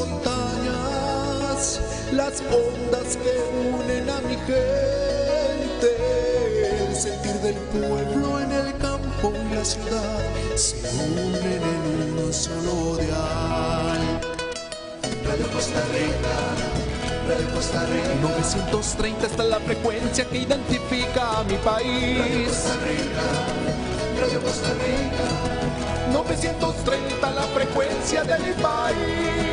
montañas, las ondas que unen a mi gente, el sentir del pueblo en el campo y la ciudad se unen en un solo dial. Radio Costa Rica, Radio Costa Rica. 930 está la frecuencia que identifica a mi país. Radio Costa Rica, Radio Costa Rica. 930 la frecuencia de mi país.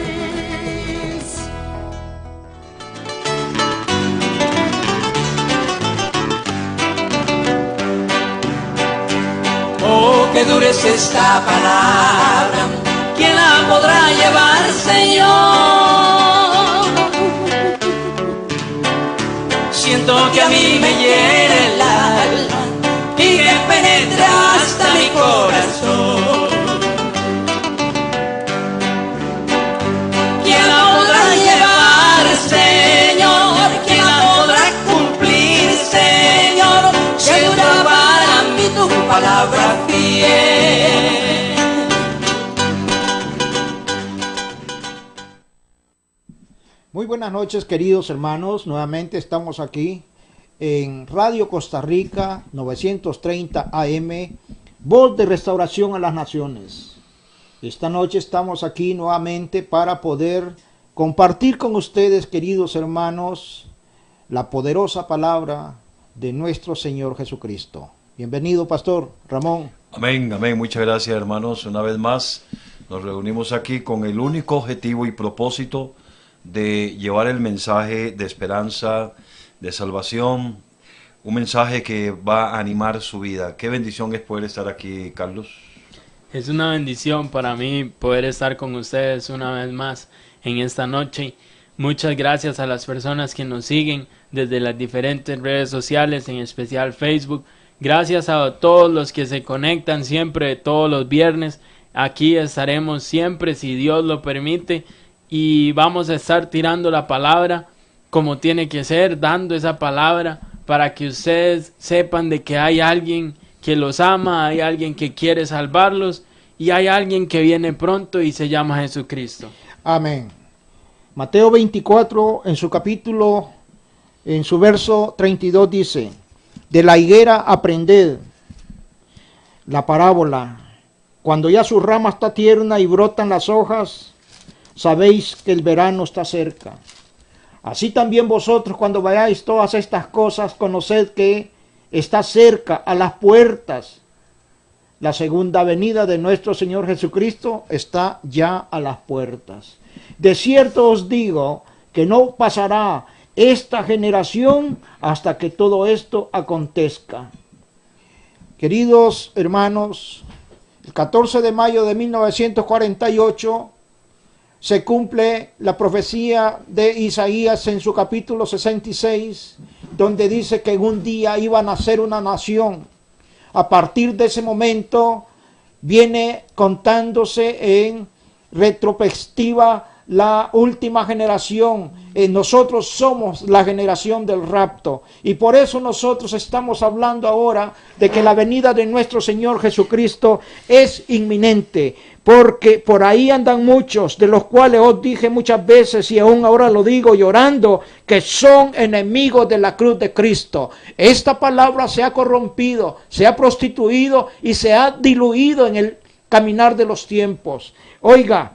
Oh, qué dura es esta palabra, ¿quién la podrá llevar, Señor? Siento que a mí me hiere el alma y que penetra hasta mi corazón. ¿Quién la podrá llevar, Señor? ¿Quién la podrá cumplir, Señor? Segura para mí tu palabra fiel. Muy buenas noches, queridos hermanos. Nuevamente estamos aquí en Radio Costa Rica 930 AM, voz de restauración a las naciones. Esta noche estamos aquí nuevamente para poder compartir con ustedes, queridos hermanos, la poderosa palabra de nuestro Señor Jesucristo. Bienvenido, Pastor Ramón. Amén, amén. Muchas gracias, hermanos. Una vez más nos reunimos aquí con el único objetivo y propósito de llevar el mensaje de esperanza, de salvación, un mensaje que va a animar su vida. Qué bendición es poder estar aquí, Carlos. Es una bendición para mí poder estar con ustedes una vez más en esta noche. Muchas gracias a las personas que nos siguen desde las diferentes redes sociales, en especial Facebook. Gracias a todos los que se conectan siempre, todos los viernes. Aquí estaremos siempre, si Dios lo permite, y vamos a estar tirando la palabra como tiene que ser, dando esa palabra para que ustedes sepan de que hay alguien que los ama, hay alguien que quiere salvarlos y hay alguien que viene pronto y se llama Jesucristo. Amén. Mateo 24 en su capítulo, en su verso 32 dice: de la higuera aprended la parábola, cuando ya su rama está tierna y brotan las hojas, sabéis que el verano está cerca. Así también vosotros, cuando vayáis todas estas cosas, conoced que está cerca, a las puertas. La segunda venida de nuestro Señor Jesucristo está ya a las puertas. De cierto os digo que no pasará esta generación hasta que todo esto acontezca. Queridos hermanos, el 14 de mayo de 1948 se cumple la profecía de Isaías en su capítulo 66, donde dice que en un día iba a nacer una nación. A partir de ese momento viene contándose en retrospectiva la última generación. Nosotros somos la generación del rapto, y por eso nosotros estamos hablando ahora de que la venida de nuestro Señor Jesucristo es inminente, porque por ahí andan muchos, de los cuales os dije muchas veces y aún ahora lo digo llorando, que son enemigos de la cruz de Cristo. Esta palabra se ha corrompido, se ha prostituido y se ha diluido en el caminar de los tiempos. Oiga,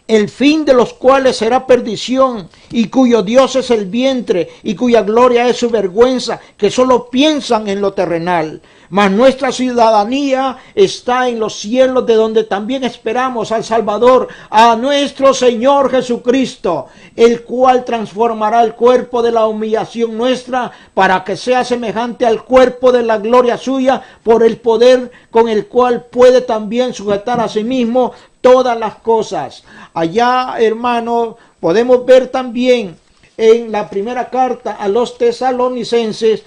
el fin de los cuales será perdición, y cuyo Dios es el vientre, y cuya gloria es su vergüenza, que solo piensan en lo terrenal. Mas nuestra ciudadanía está en los cielos, de donde también esperamos al Salvador, a nuestro Señor Jesucristo, el cual transformará el cuerpo de la humillación nuestra, para que sea semejante al cuerpo de la gloria suya, por el poder con el cual puede también sujetar a sí mismo todas las cosas. Allá, hermanos, podemos ver también en la primera carta a los tesalonicenses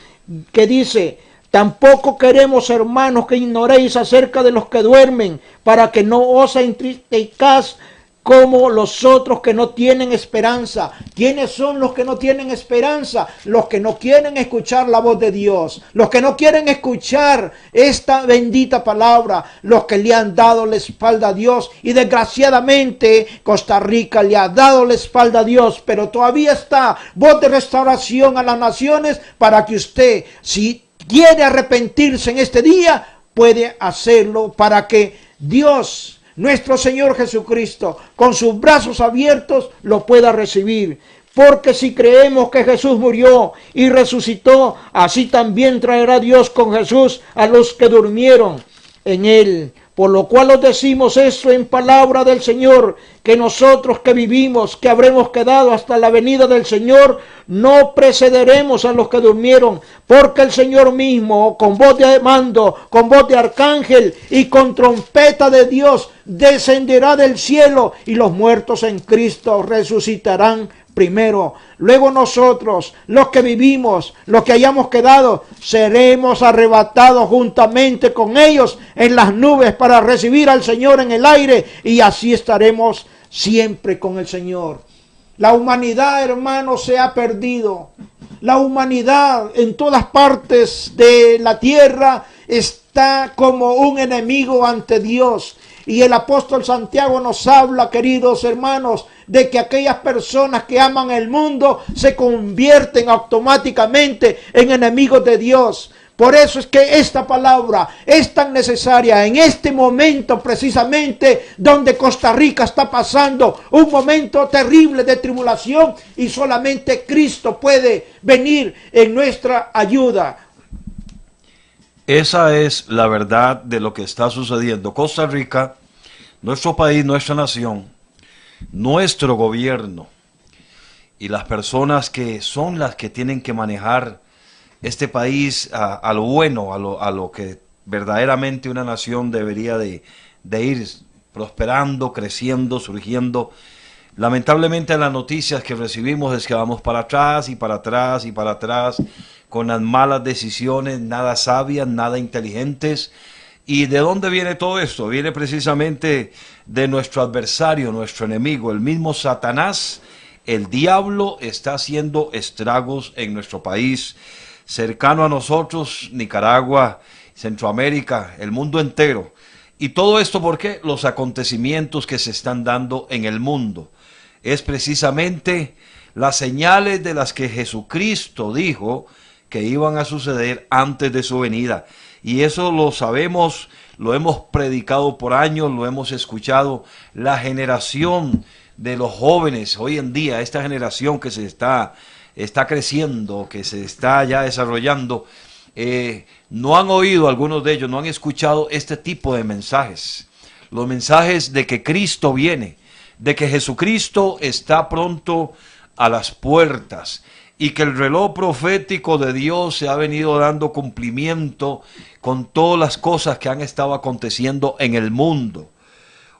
que dice: tampoco queremos, hermanos, que ignoréis acerca de los que duermen, para que no os entristezcáis como los otros que no tienen esperanza. ¿Quiénes son los que no tienen esperanza? Los que no quieren escuchar la voz de Dios, los que no quieren escuchar esta bendita palabra, los que le han dado la espalda a Dios. Y desgraciadamente Costa Rica le ha dado la espalda a Dios, pero todavía está Voz de Restauración a las Naciones para que usted, si quiere arrepentirse en este día, puede hacerlo, para que Dios, nuestro Señor Jesucristo, con sus brazos abiertos, lo pueda recibir. Porque si creemos que Jesús murió y resucitó, así también traerá Dios con Jesús a los que durmieron en él. Por lo cual os decimos esto en palabra del Señor, que nosotros que vivimos, que habremos quedado hasta la venida del Señor, no precederemos a los que durmieron, porque el Señor mismo, con voz de mando, con voz de arcángel y con trompeta de Dios, descenderá del cielo, y los muertos en Cristo resucitarán primero. Luego nosotros, los que vivimos, los que hayamos quedado, seremos arrebatados juntamente con ellos en las nubes para recibir al Señor en el aire, y así estaremos siempre con el Señor. La humanidad, hermanos, se ha perdido. La humanidad en todas partes de la tierra está como un enemigo ante Dios. Y el apóstol Santiago nos habla, queridos hermanos, de que aquellas personas que aman el mundo se convierten automáticamente en enemigos de Dios. Por eso es que esta palabra es tan necesaria en este momento, precisamente donde Costa Rica está pasando un momento terrible de tribulación, y solamente Cristo puede venir en nuestra ayuda. Esa es la verdad de lo que está sucediendo. Costa Rica, nuestro país, nuestra nación, nuestro gobierno y las personas que son las que tienen que manejar este país a lo bueno, a lo que verdaderamente una nación debería de ir prosperando, creciendo, surgiendo. Lamentablemente las noticias que recibimos es que vamos para atrás y para atrás y para atrás, con las malas decisiones, nada sabias, nada inteligentes. ¿Y de dónde viene todo esto? Viene precisamente de nuestro adversario, nuestro enemigo, el mismo Satanás. El diablo está haciendo estragos en nuestro país, cercano a nosotros, Nicaragua, Centroamérica, el mundo entero. Y todo esto, ¿por qué? Los acontecimientos que se están dando en el mundo. Es precisamente las señales de las que Jesucristo dijo que iban a suceder antes de su venida. Y eso lo sabemos, lo hemos predicado por años, lo hemos escuchado. La generación de los jóvenes hoy en día, esta generación que se está creciendo, que se está ya desarrollando, no han oído, algunos de ellos no han escuchado este tipo de mensajes. Los mensajes de que Cristo viene, de que Jesucristo está pronto a las puertas, y que el reloj profético de Dios se ha venido dando cumplimiento con todas las cosas que han estado aconteciendo en el mundo.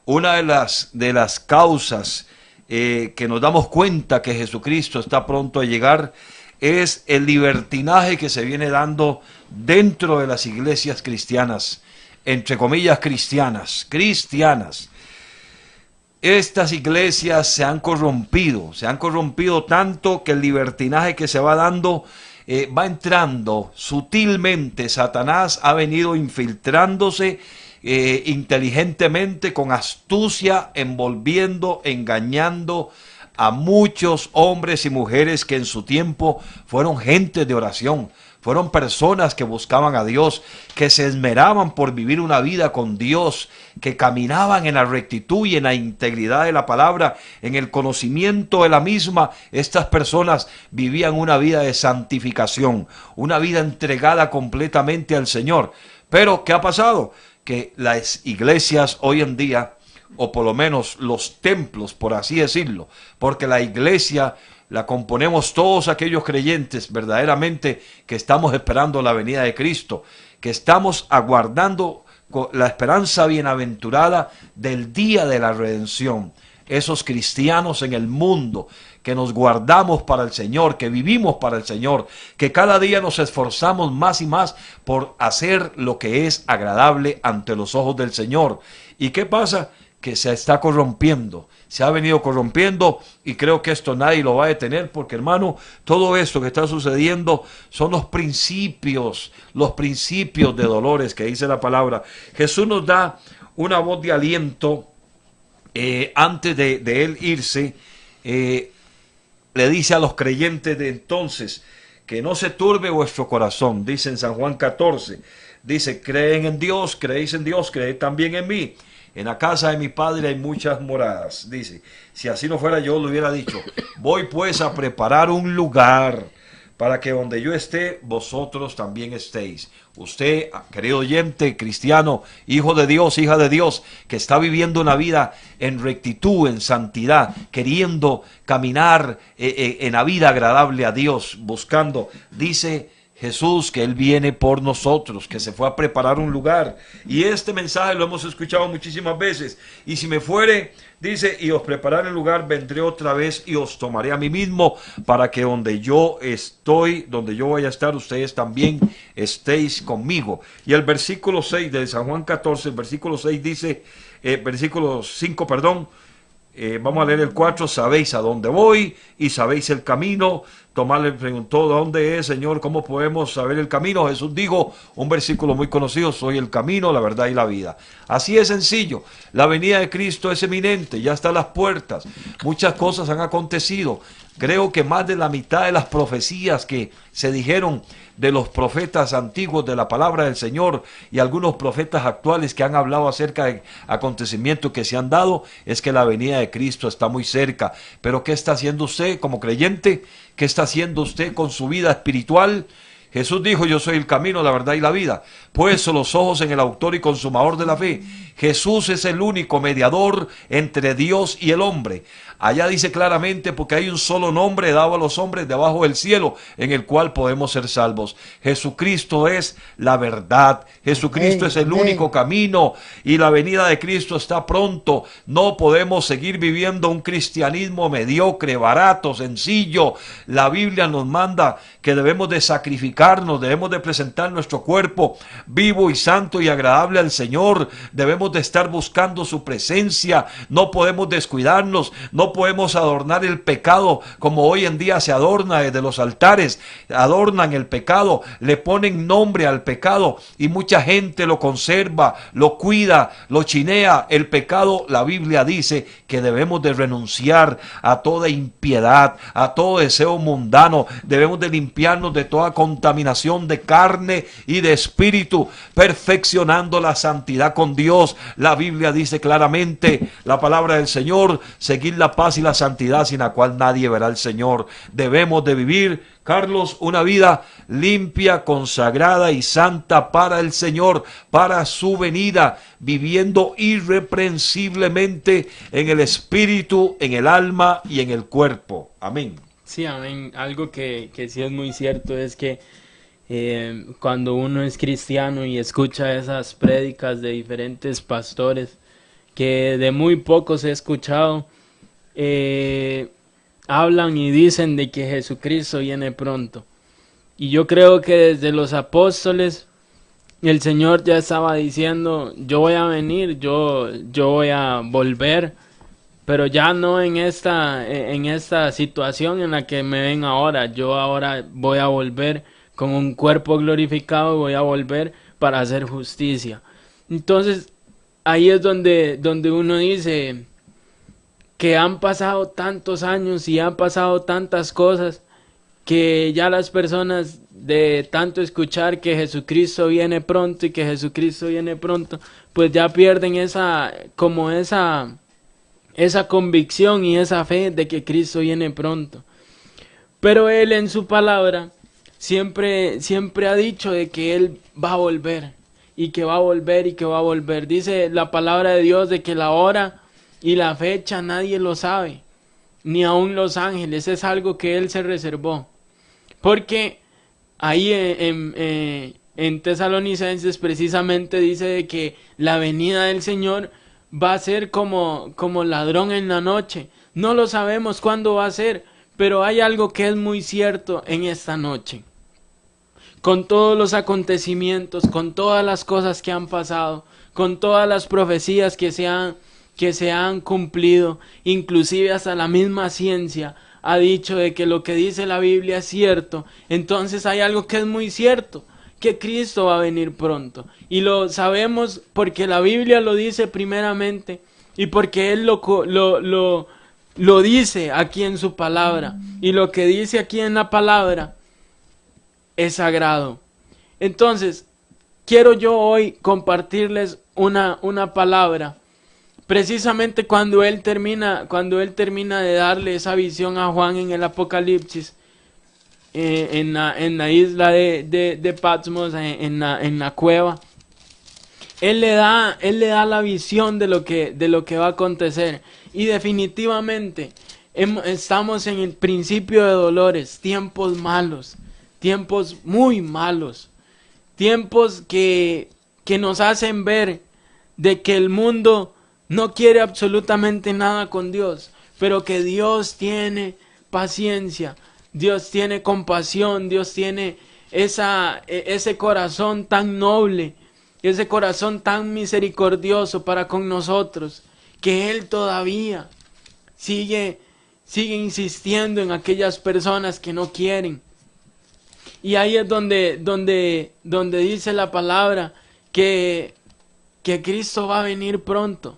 Una de las causas que nos damos cuenta que Jesucristo está pronto a llegar es el libertinaje que se viene dando dentro de las iglesias cristianas, entre comillas cristianas. Estas iglesias se han corrompido tanto que el libertinaje que se va dando va entrando sutilmente. Satanás ha venido infiltrándose inteligentemente, con astucia, envolviendo, engañando a muchos hombres y mujeres que en su tiempo fueron gente de oración, fueron personas que buscaban a Dios, que se esmeraban por vivir una vida con Dios, que caminaban en la rectitud y en la integridad de la palabra, en el conocimiento de la misma. Estas personas vivían una vida de santificación, una vida entregada completamente al Señor. Pero, ¿qué ha pasado? Que las iglesias hoy en día, o por lo menos los templos, por así decirlo, porque la iglesia la componemos todos aquellos creyentes verdaderamente que estamos esperando la venida de Cristo, que estamos aguardando la esperanza bienaventurada del día de la redención. Esos cristianos en el mundo que nos guardamos para el Señor, que vivimos para el Señor, que cada día nos esforzamos más y más por hacer lo que es agradable ante los ojos del Señor. ¿Y qué pasa? que se está corrompiendo, se ha venido corrompiendo, y creo que esto nadie lo va a detener, porque hermano, todo esto que está sucediendo son los principios de dolores que dice la palabra. Jesús nos da una voz de aliento antes de él irse. Le dice a los creyentes de entonces que no se turbe vuestro corazón, dice en San Juan 14, dice: creen en Dios, creéis en Dios, creed también en mí. En la casa de mi Padre hay muchas moradas. Dice, si así no fuera, yo lo hubiera dicho. Voy pues a preparar un lugar para que donde yo esté, vosotros también estéis. Usted, querido oyente, cristiano, hijo de Dios, hija de Dios, que está viviendo una vida en rectitud, en santidad, queriendo caminar en la vida agradable a Dios, buscando, dice Jesús que Él viene por nosotros, que se fue a preparar un lugar. Y este mensaje lo hemos escuchado muchísimas veces. Y si me fuere, dice, y os prepararé el lugar, vendré otra vez y os tomaré a mí mismo, para que donde yo estoy, donde yo vaya a estar, ustedes también estéis conmigo. Y el versículo 6 de San Juan 14, el versículo 6 dice, versículo 5, perdón, vamos a leer el 4, sabéis a dónde voy y sabéis el camino. Tomás le preguntó, ¿dónde es, Señor? ¿Cómo podemos saber el camino? Jesús dijo, un versículo muy conocido, soy el camino, la verdad y la vida. Así es sencillo, la venida de Cristo es eminente, ya está a las puertas, muchas cosas han acontecido. Creo que más de la mitad de las profecías que se dijeron de los profetas antiguos de la palabra del Señor y algunos profetas actuales que han hablado acerca de acontecimientos que se han dado, es que la venida de Cristo está muy cerca. Pero ¿qué está haciendo usted como creyente? ¿Qué está haciendo usted con su vida espiritual? Jesús dijo, yo soy el camino, la verdad y la vida. Puesto los ojos en el autor y consumador de la fe. Jesús es el único mediador entre Dios y el hombre. Allá dice claramente, porque hay un solo nombre dado a los hombres debajo del cielo, en el cual podemos ser salvos. Jesucristo es la verdad. Jesucristo es el único camino, y la venida de Cristo está pronto. No podemos seguir viviendo un cristianismo mediocre, barato, sencillo. La Biblia nos manda que debemos de sacrificarnos, debemos de presentar nuestro cuerpo vivo y santo y agradable al Señor. Debemos de estar buscando su presencia. No podemos descuidarnos, no podemos adornar el pecado como hoy en día se adorna desde los altares. Adornan el pecado, le ponen nombre al pecado y mucha gente lo conserva, lo cuida, lo chinea. El pecado, la Biblia dice que debemos de renunciar a toda impiedad, a todo deseo mundano. Debemos de limpiarnos de toda contaminación de carne y de espíritu, perfeccionando la santidad con Dios. La Biblia dice claramente, la palabra del Señor, seguir la paz y la santidad, sin la cual nadie verá al Señor. Debemos de vivir, Carlos, una vida limpia, consagrada y santa para el Señor, para su venida, viviendo irreprensiblemente en el espíritu, en el alma y en el cuerpo. Amén. Sí, amén. Algo que sí es muy cierto es que cuando uno es cristiano y escucha esas prédicas de diferentes pastores, que de muy pocos he escuchado, hablan y dicen de que Jesucristo viene pronto. Y yo creo que desde los apóstoles el Señor ya estaba diciendo, yo voy a venir, yo voy a volver, pero ya no en esta situación en la que me ven ahora. Yo ahora voy a volver con un cuerpo glorificado, voy a volver para hacer justicia. Entonces ahí es donde uno dice que han pasado tantos años y han pasado tantas cosas, que ya las personas, de tanto escuchar que Jesucristo viene pronto y que Jesucristo viene pronto, pues ya pierden esa convicción y esa fe de que Cristo viene pronto. Pero Él en su palabra siempre ha dicho de que Él va a volver, y que va a volver, y que va a volver. Dice la palabra de Dios de que la hora y la fecha nadie lo sabe, ni aun los ángeles. Es algo que Él se reservó. Porque ahí en Tesalonicenses precisamente dice de que la venida del Señor va a ser como ladrón en la noche. No lo sabemos cuándo va a ser, pero hay algo que es muy cierto en esta noche. Con todos los acontecimientos, con todas las cosas que han pasado, con todas las profecías que se han que se han cumplido. Inclusive hasta la misma ciencia ha dicho de que lo que dice la Biblia es cierto. Entonces hay algo que es muy cierto, que Cristo va a venir pronto. Y lo sabemos porque la Biblia lo dice primeramente y porque Él lo dice aquí en su palabra. Y lo que dice aquí en la palabra es sagrado. Entonces, quiero yo hoy compartirles una palabra. Precisamente cuando él termina de darle esa visión a Juan en el Apocalipsis, en la isla de Patmos, en la cueva, él le da la visión de lo que va a acontecer. Y definitivamente estamos en el principio de dolores, tiempos malos, tiempos muy malos, tiempos que nos hacen ver de que el mundo no quiere absolutamente nada con Dios, pero que Dios tiene paciencia, Dios tiene compasión, Dios tiene ese corazón tan noble, ese corazón tan misericordioso para con nosotros, que Él todavía sigue insistiendo en aquellas personas que no quieren. Y ahí es donde dice la palabra que Cristo va a venir pronto,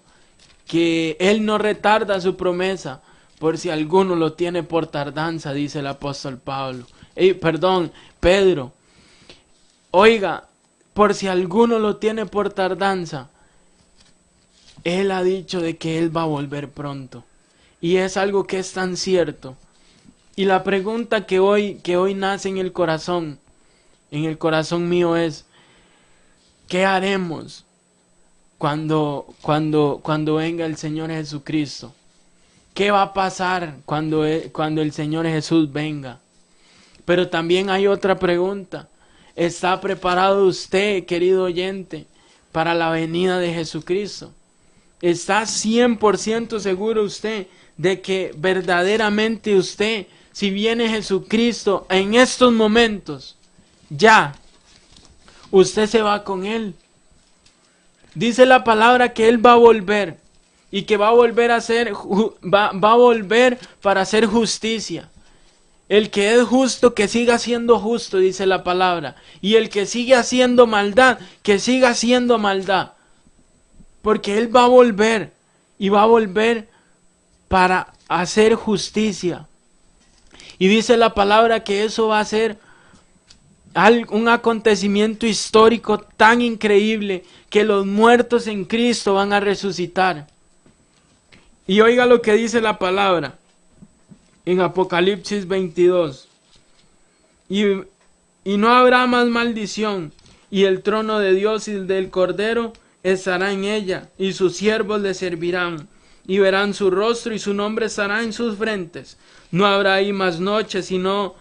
que Él no retarda su promesa, por si alguno lo tiene por tardanza, dice el apóstol Pedro. Oiga, por si alguno lo tiene por tardanza, Él ha dicho de que Él va a volver pronto. Y es algo que es tan cierto. Y la pregunta que hoy nace en el corazón mío es, ¿qué haremos cuando venga el Señor Jesucristo? ¿Qué va a pasar cuando el Señor Jesús venga? Pero también hay otra pregunta. ¿Está preparado usted, querido oyente, para la venida de Jesucristo? ¿Está 100% seguro usted de que verdaderamente usted, si viene Jesucristo en estos momentos, ya, usted se va con Él? Dice la palabra que Él va a volver y que va a volver va a volver para hacer justicia. El que es justo, que siga siendo justo, dice la palabra. Y el que sigue haciendo maldad, que siga haciendo maldad. Porque Él va a volver y va a volver para hacer justicia. Y dice la palabra que eso va a ser un acontecimiento histórico tan increíble que los muertos en Cristo van a resucitar. Y oiga lo que dice la palabra en Apocalipsis 22. Y no habrá más maldición, y el trono de Dios y el del Cordero estará en ella, y sus siervos le servirán, y verán su rostro, y su nombre estará en sus frentes. No habrá ahí más noches, y no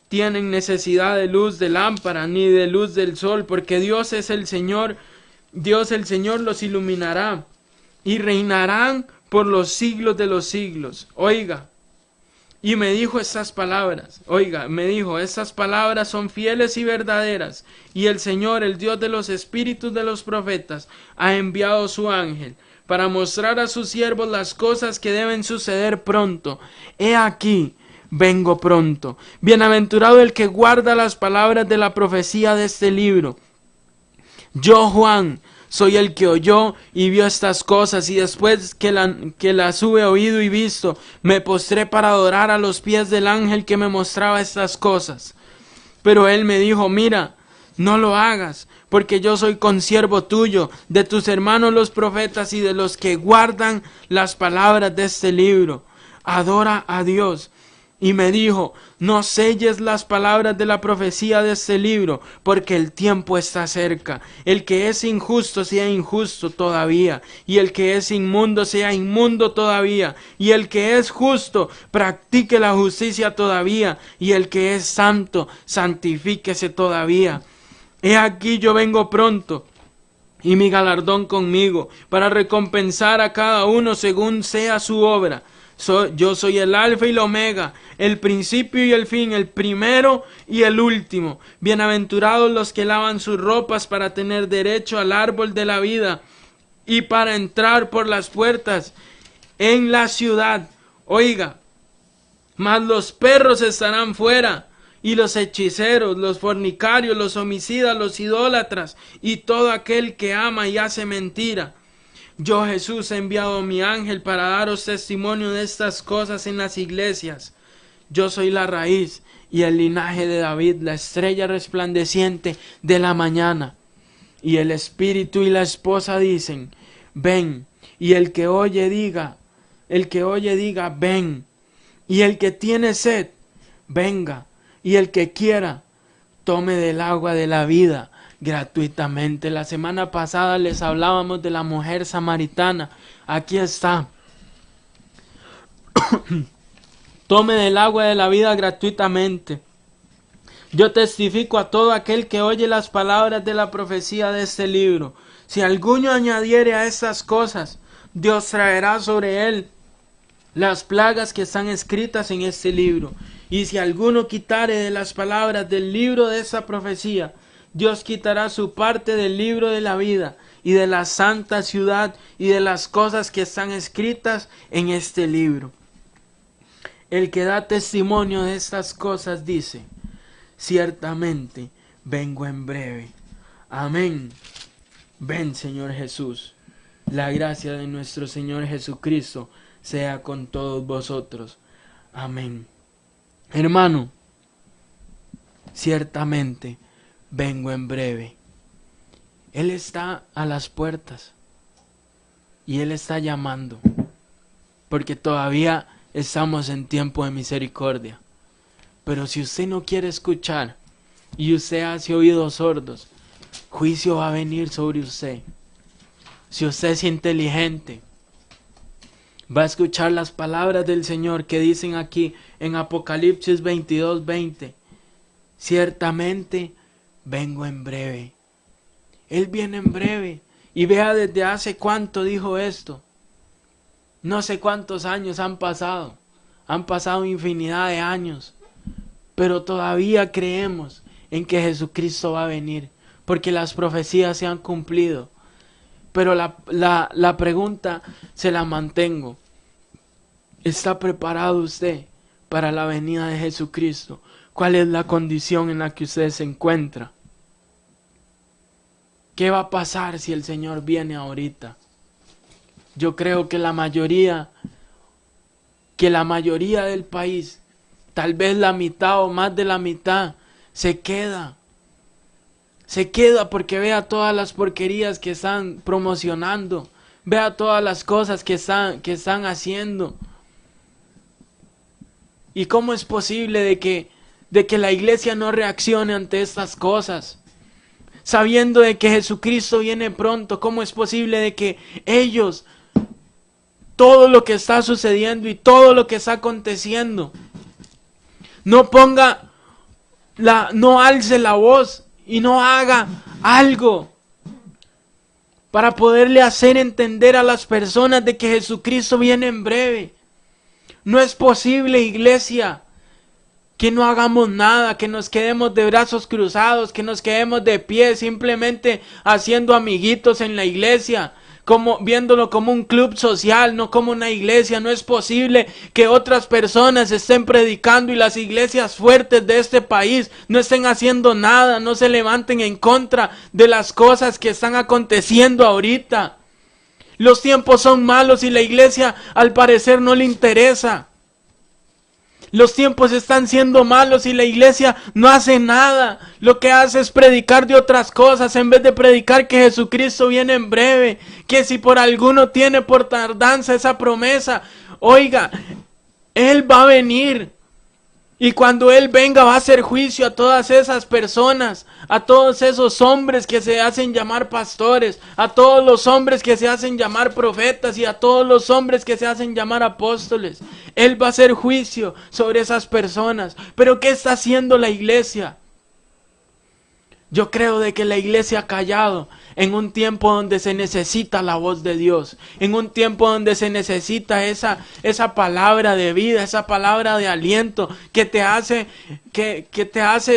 tienen necesidad de luz de lámpara, ni de luz del sol, porque Dios es el Señor, Dios el Señor los iluminará, y reinarán por los siglos de los siglos. Oiga, y me dijo estas palabras, estas palabras son fieles y verdaderas, y el Señor, el Dios de los espíritus de los profetas, ha enviado su ángel para mostrar a sus siervos las cosas que deben suceder pronto. He aquí, vengo pronto. Bienaventurado el que guarda las palabras de la profecía de este libro. Yo, Juan, soy el que oyó y vio estas cosas, y después que las hube oído y visto, me postré para adorar a los pies del ángel que me mostraba estas cosas. Pero él me dijo, mira, no lo hagas, porque yo soy consiervo tuyo, de tus hermanos los profetas y de los que guardan las palabras de este libro. Adora a Dios. Y me dijo, no selles las palabras de la profecía de este libro, porque el tiempo está cerca. El que es injusto sea injusto todavía, y el que es inmundo sea inmundo todavía, y el que es justo practique la justicia todavía, y el que es santo santifíquese todavía. He aquí yo vengo pronto, y mi galardón conmigo, para recompensar a cada uno según sea su obra. Yo soy el alfa y el omega, el principio y el fin, el primero y el último. Bienaventurados los que lavan sus ropas para tener derecho al árbol de la vida y para entrar por las puertas en la ciudad. Oiga, mas los perros estarán fuera, y los hechiceros, los fornicarios, los homicidas, los idólatras, y todo aquel que ama y hace mentira. Yo, Jesús, he enviado a mi ángel para daros testimonio de estas cosas en las iglesias. Yo soy la raíz y el linaje de David, la estrella resplandeciente de la mañana. Y el espíritu y la esposa dicen, ven. Y el que oye diga, ven. Y el que tiene sed, venga. Y el que quiera, tome del agua de la vida gratuitamente. La semana pasada les hablábamos de la mujer samaritana. Aquí está. Tome del agua de la vida gratuitamente. Yo testifico a todo aquel que oye las palabras de la profecía de este libro. Si alguno añadiere a estas cosas, Dios traerá sobre él las plagas que están escritas en este libro. Y si alguno quitare de las palabras del libro de esa profecía, Dios quitará su parte del libro de la vida y de la santa ciudad y de las cosas que están escritas en este libro. El que da testimonio de estas cosas dice, ciertamente vengo en breve. Amén. Ven, Señor Jesús. La gracia de nuestro Señor Jesucristo sea con todos vosotros. Amén. Hermano, ciertamente vengo en breve. Él está a las puertas y Él está llamando, porque todavía estamos en tiempo de misericordia. Pero si usted no quiere escuchar y usted hace oídos sordos, juicio va a venir sobre usted. Si usted es inteligente, va a escuchar las palabras del Señor que dicen aquí en Apocalipsis 22:20. Ciertamente vengo en breve. Él viene en breve. Y vea desde hace cuánto dijo esto. No sé cuántos años han pasado. Han pasado infinidad de años. Pero todavía creemos en que Jesucristo va a venir. Porque las profecías se han cumplido. Pero la pregunta se la mantengo. ¿Está preparado usted para la venida de Jesucristo? ¿Cuál es la condición en la que usted se encuentra? ¿Qué va a pasar si el Señor viene ahorita? Yo creo que la mayoría del país, tal vez la mitad o más de la mitad, se queda. Se queda porque vea todas las porquerías que están promocionando. Vea todas las cosas que están haciendo. ¿Y cómo es posible de que la iglesia no reaccione ante estas cosas? Sabiendo de que Jesucristo viene pronto, ¿cómo es posible de que ellos, todo lo que está sucediendo y todo lo que está aconteciendo, no alce la voz y no haga algo para poderle hacer entender a las personas de que Jesucristo viene en breve? No es posible, iglesia, que no hagamos nada, que nos quedemos de brazos cruzados, que nos quedemos de pie, simplemente haciendo amiguitos en la iglesia, viéndolo como un club social, no como una iglesia. No es posible que otras personas estén predicando y las iglesias fuertes de este país no estén haciendo nada, no se levanten en contra de las cosas que están aconteciendo ahorita. Los tiempos son malos y la iglesia al parecer no le interesa. Los tiempos están siendo malos y la iglesia no hace nada. Lo que hace es predicar de otras cosas en vez de predicar que Jesucristo viene en breve. Que si por alguno tiene por tardanza esa promesa, oiga, Él va a venir. Y cuando Él venga va a hacer juicio a todas esas personas, a todos esos hombres que se hacen llamar pastores, a todos los hombres que se hacen llamar profetas y a todos los hombres que se hacen llamar apóstoles. Él va a hacer juicio sobre esas personas. Pero ¿qué está haciendo la iglesia? Yo creo de que la iglesia ha callado en un tiempo donde se necesita la voz de Dios, en un tiempo donde se necesita esa palabra de vida, esa palabra de aliento que te hace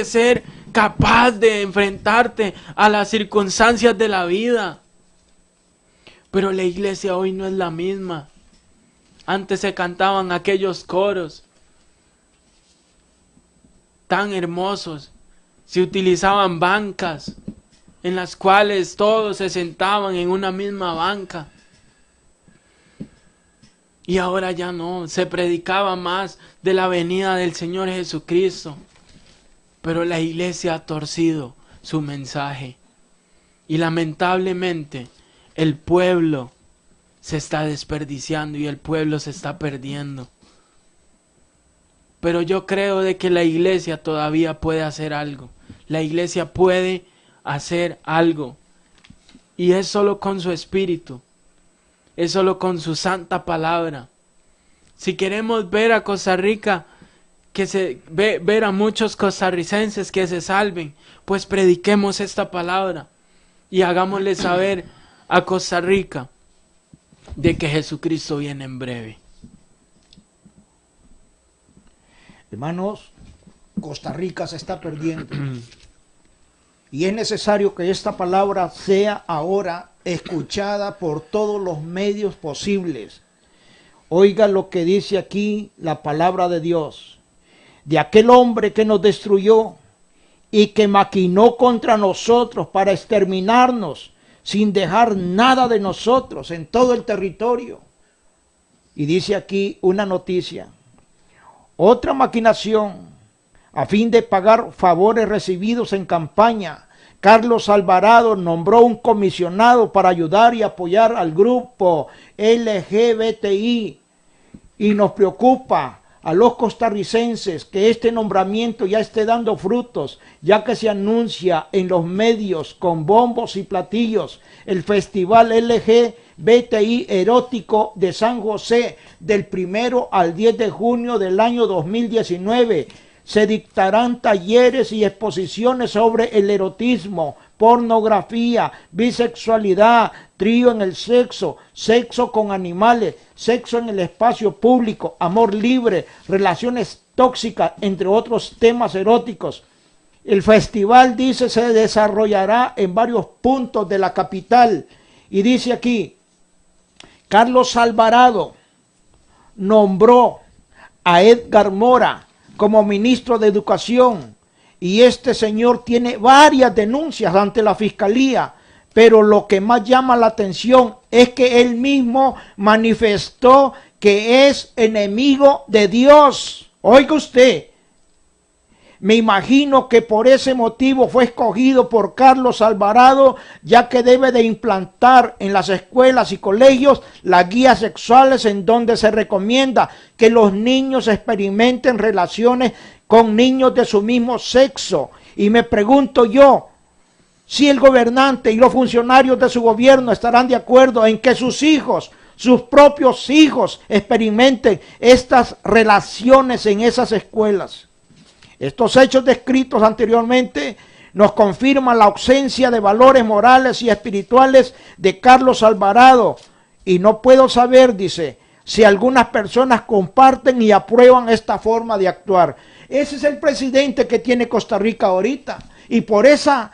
ser capaz de enfrentarte a las circunstancias de la vida. Pero la iglesia hoy no es la misma. Antes se cantaban aquellos coros tan hermosos. Se utilizaban bancas en las cuales todos se sentaban en una misma banca. Y ahora ya no, se predicaba más de la venida del Señor Jesucristo. Pero la iglesia ha torcido su mensaje. Y lamentablemente el pueblo se está desperdiciando y el pueblo se está perdiendo. Pero yo creo de que la iglesia todavía puede hacer algo. La iglesia puede hacer algo. Y es solo con su espíritu. Es solo con su santa palabra. Si queremos ver a Costa Rica, ver a muchos costarricenses que se salven, pues prediquemos esta palabra y hagámosle saber a Costa Rica de que Jesucristo viene en breve. Hermanos, Costa Rica se está perdiendo. Y es necesario que esta palabra sea ahora escuchada por todos los medios posibles. Oiga lo que dice aquí la palabra de Dios. De aquel hombre que nos destruyó y que maquinó contra nosotros para exterminarnos sin dejar nada de nosotros en todo el territorio. Y dice aquí una noticia. Otra maquinación a fin de pagar favores recibidos en campaña. Carlos Alvarado nombró un comisionado para ayudar y apoyar al grupo LGBTI. Y nos preocupa a los costarricenses que este nombramiento ya esté dando frutos, ya que se anuncia en los medios con bombos y platillos el Festival LGBTI Erótico de San José del 1 al 10 de junio del año 2019. Se dictarán talleres y exposiciones sobre el erotismo, pornografía, bisexualidad, trío en el sexo, sexo con animales, sexo en el espacio público, amor libre, relaciones tóxicas, entre otros temas eróticos. El festival, dice, se desarrollará en varios puntos de la capital. Y dice aquí, Carlos Alvarado nombró a Edgar Mora como ministro de Educación, y este señor tiene varias denuncias ante la fiscalía, pero lo que más llama la atención es que él mismo manifestó que es enemigo de Dios. Oiga usted, me imagino que por ese motivo fue escogido por Carlos Alvarado, ya que debe de implantar en las escuelas y colegios las guías sexuales en donde se recomienda que los niños experimenten relaciones con niños de su mismo sexo. Y me pregunto yo, si el gobernante y los funcionarios de su gobierno estarán de acuerdo en que sus hijos, sus propios hijos, experimenten estas relaciones en esas escuelas. Estos hechos descritos anteriormente nos confirman la ausencia de valores morales y espirituales de Carlos Alvarado. Y no puedo saber, dice, si algunas personas comparten y aprueban esta forma de actuar. Ese es el presidente que tiene Costa Rica ahorita. Y por esa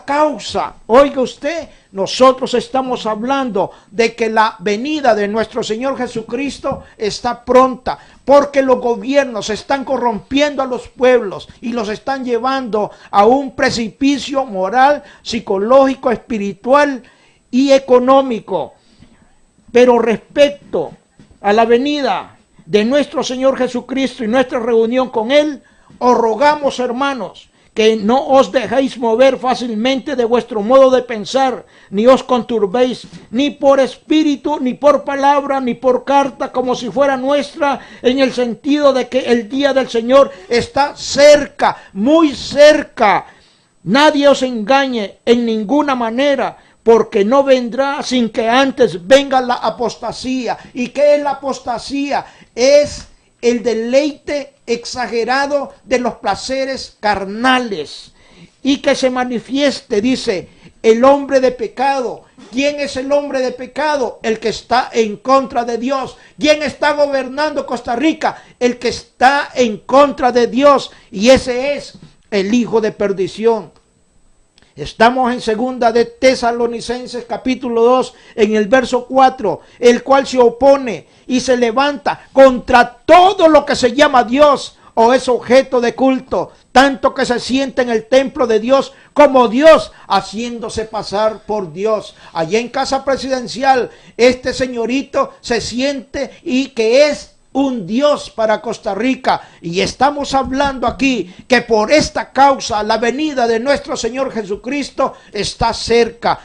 causa, oiga usted, nosotros estamos hablando de que la venida de nuestro Señor Jesucristo está pronta, porque los gobiernos están corrompiendo a los pueblos y los están llevando a un precipicio moral, psicológico, espiritual y económico. Pero respecto a la venida de nuestro Señor Jesucristo y nuestra reunión con Él, os rogamos, hermanos, que no os dejéis mover fácilmente de vuestro modo de pensar, ni os conturbéis, ni por espíritu, ni por palabra, ni por carta, como si fuera nuestra, en el sentido de que el día del Señor está cerca, muy cerca. Nadie os engañe en ninguna manera, porque no vendrá sin que antes venga la apostasía. ¿Y qué es la apostasía? Es el deleite exagerado de los placeres carnales, y que se manifieste, dice, el hombre de pecado. ¿Quién es el hombre de pecado? El que está en contra de Dios. ¿Quién está gobernando Costa Rica? El que está en contra de Dios, y ese es el hijo de perdición. Estamos en segunda de Tesalonicenses capítulo 2 en el verso 4, el cual se opone y se levanta contra todo lo que se llama Dios o es objeto de culto, tanto que se siente en el templo de Dios como Dios, haciéndose pasar por Dios. Allá en Casa Presidencial, este señorito se siente y que es un Dios para Costa Rica, y estamos hablando aquí que por esta causa la venida de nuestro Señor Jesucristo está cerca,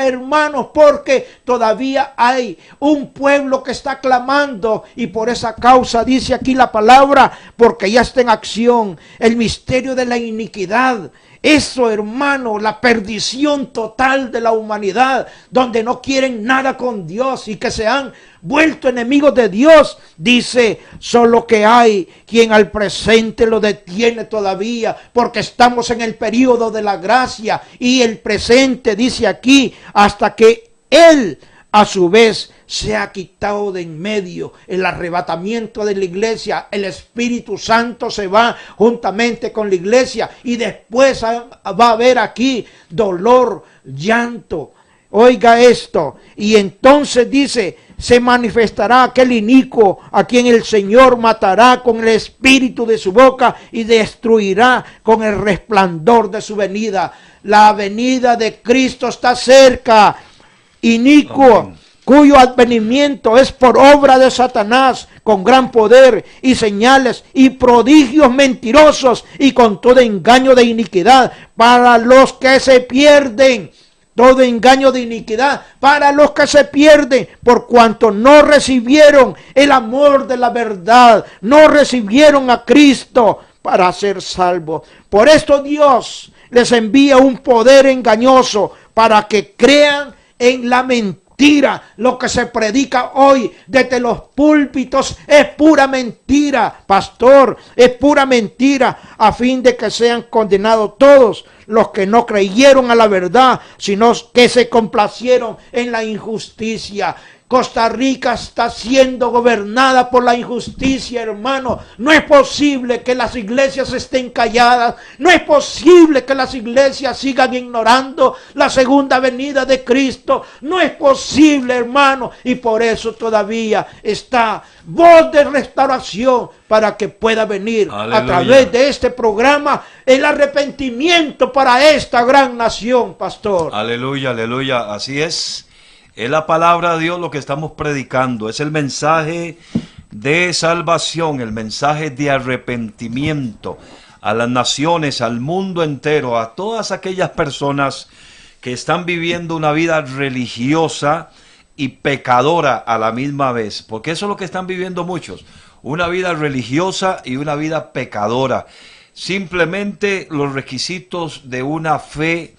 hermanos, porque todavía hay un pueblo que está clamando, y por esa causa dice aquí la palabra, porque ya está en acción el misterio de la iniquidad. Eso, hermano, la perdición total de la humanidad, donde no quieren nada con Dios y que se han vuelto enemigos de Dios. Dice, solo que hay quien al presente lo detiene todavía, porque estamos en el periodo de la gracia, y el presente dice aquí, hasta que Él a su vez se ha quitado de en medio el arrebatamiento de la iglesia. El Espíritu Santo se va juntamente con la iglesia, y después va a haber aquí dolor, llanto. Oiga esto, y entonces dice, se manifestará aquel inicuo a quien el Señor matará con el espíritu de su boca y destruirá con el resplandor de su venida. La venida de Cristo está cerca. Inicuo, amén, cuyo advenimiento es por obra de Satanás, con gran poder y señales y prodigios mentirosos, y con todo engaño de iniquidad para los que se pierden. Todo engaño de iniquidad para los que se pierden, por cuanto no recibieron el amor de la verdad, no recibieron a Cristo para ser salvos. Por esto Dios les envía un poder engañoso para que crean en la mentira. Lo que se predica hoy desde los púlpitos es pura mentira, pastor, es pura mentira, a fin de que sean condenados todos los que no creyeron a la verdad, sino que se complacieron en la injusticia. Costa Rica está siendo gobernada por la injusticia, hermano. No es posible que las iglesias estén calladas. No es posible que las iglesias sigan ignorando la segunda venida de Cristo. No es posible, hermano. Y por eso todavía está voz de restauración para que pueda venir, aleluya, a través de este programa el arrepentimiento para esta gran nación, pastor. Aleluya, aleluya. Así es. Es la palabra de Dios lo que estamos predicando. Es el mensaje de salvación, el mensaje de arrepentimiento a las naciones, al mundo entero, a todas aquellas personas que están viviendo una vida religiosa y pecadora a la misma vez. Porque eso es lo que están viviendo muchos. Una vida religiosa y una vida pecadora. Simplemente los requisitos de una fe,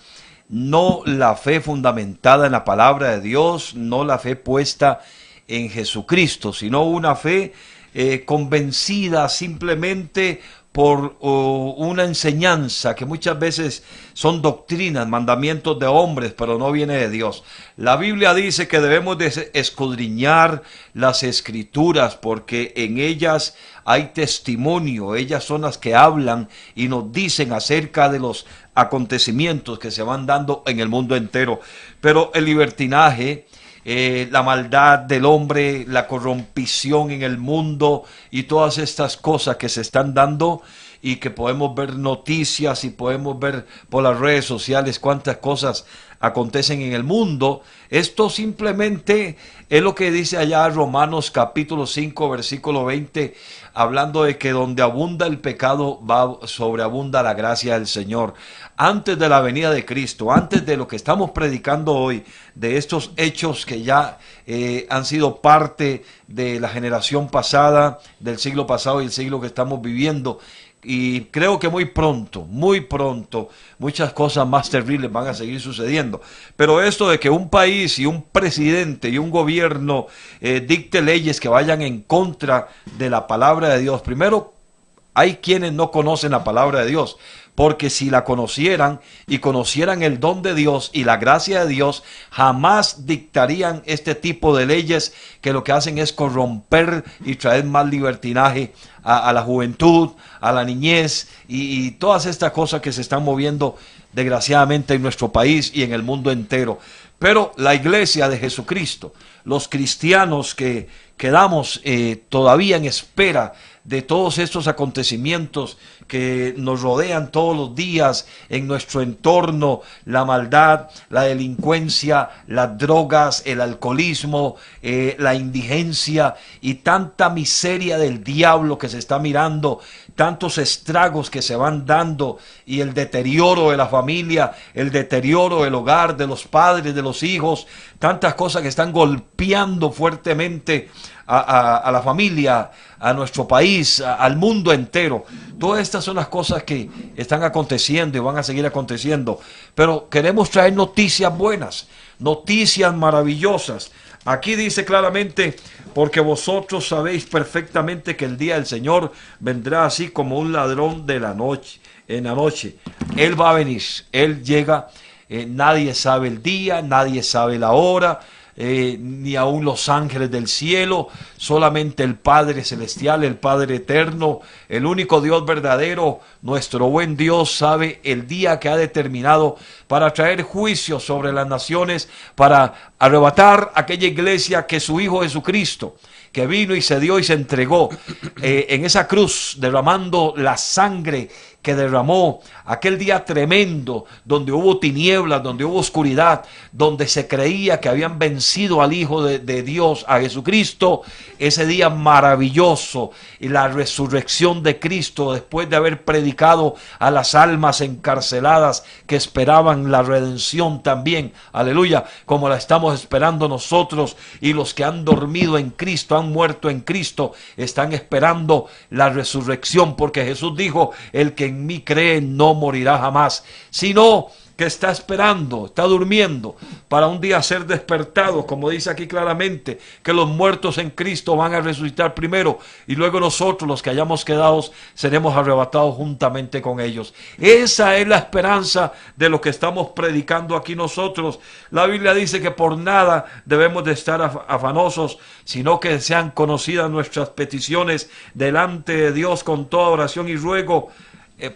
no la fe fundamentada en la palabra de Dios, no la fe puesta en Jesucristo, sino una fe convencida simplemente por una enseñanza que muchas veces son doctrinas, mandamientos de hombres, pero no viene de Dios. La Biblia dice que debemos de escudriñar las Escrituras porque en ellas hay testimonio, ellas son las que hablan y nos dicen acerca de los acontecimientos que se van dando en el mundo entero. Pero el libertinaje, la maldad del hombre, la corrompición en el mundo y todas estas cosas que se están dando y que podemos ver noticias y podemos ver por las redes sociales cuántas cosas acontecen en el mundo. Esto simplemente es lo que dice allá Romanos capítulo 5 versículo 20, hablando de que donde abunda el pecado sobreabunda la gracia del Señor. Antes de la venida de Cristo, antes de lo que estamos predicando hoy, de estos hechos que ya han sido parte de la generación pasada, del siglo pasado y el siglo que estamos viviendo, y creo que muy pronto, muchas cosas más terribles van a seguir sucediendo. Pero esto de que un país y un presidente y un gobierno dicte leyes que vayan en contra de la palabra de Dios, primero hay quienes no conocen la palabra de Dios, porque si la conocieran y conocieran el don de Dios y la gracia de Dios, jamás dictarían este tipo de leyes que lo que hacen es corromper y traer más libertinaje a la juventud, a la niñez y todas estas cosas que se están moviendo desgraciadamente en nuestro país y en el mundo entero. Pero la iglesia de Jesucristo, los cristianos que quedamos todavía en espera de todos estos acontecimientos que nos rodean todos los días en nuestro entorno, la maldad, la delincuencia, las drogas, el alcoholismo, la indigencia y tanta miseria del diablo que se está mirando, tantos estragos que se van dando y el deterioro de la familia, el deterioro del hogar, de los padres, de los hijos, tantas cosas que están golpeando fuertemente a la familia, a nuestro país, al mundo entero. Todas estas son las cosas que están aconteciendo y van a seguir aconteciendo. Pero queremos traer noticias buenas, noticias maravillosas. Aquí dice claramente, porque vosotros sabéis perfectamente que el día del Señor vendrá así como un ladrón de la noche, en la noche. Él va a venir, Él llega, nadie sabe el día, nadie sabe la hora, ni aun los ángeles del cielo, solamente el Padre Celestial, el Padre Eterno, el único Dios verdadero, nuestro buen Dios sabe el día que ha determinado para traer juicio sobre las naciones, para arrebatar aquella iglesia que su Hijo Jesucristo, que vino y se dio y se entregó en esa cruz, derramando la sangre que derramó aquel día tremendo, donde hubo tinieblas, donde hubo oscuridad, donde se creía que habían vencido al Hijo de Dios, a Jesucristo. Ese día maravilloso y la resurrección de Cristo, después de haber predicado a las almas encarceladas que esperaban la redención también, aleluya, como la estamos esperando nosotros, y los que han dormido en Cristo, han muerto en Cristo, están esperando la resurrección, porque Jesús dijo, el que en mí cree no morirá jamás, sino que está esperando, está durmiendo para un día ser despertado, como dice aquí claramente, que los muertos en Cristo van a resucitar primero y luego nosotros, los que hayamos quedado, seremos arrebatados juntamente con ellos. Esa es la esperanza de lo que estamos predicando aquí nosotros. La Biblia dice que por nada debemos de estar afanosos, sino que sean conocidas nuestras peticiones delante de Dios con toda oración y ruego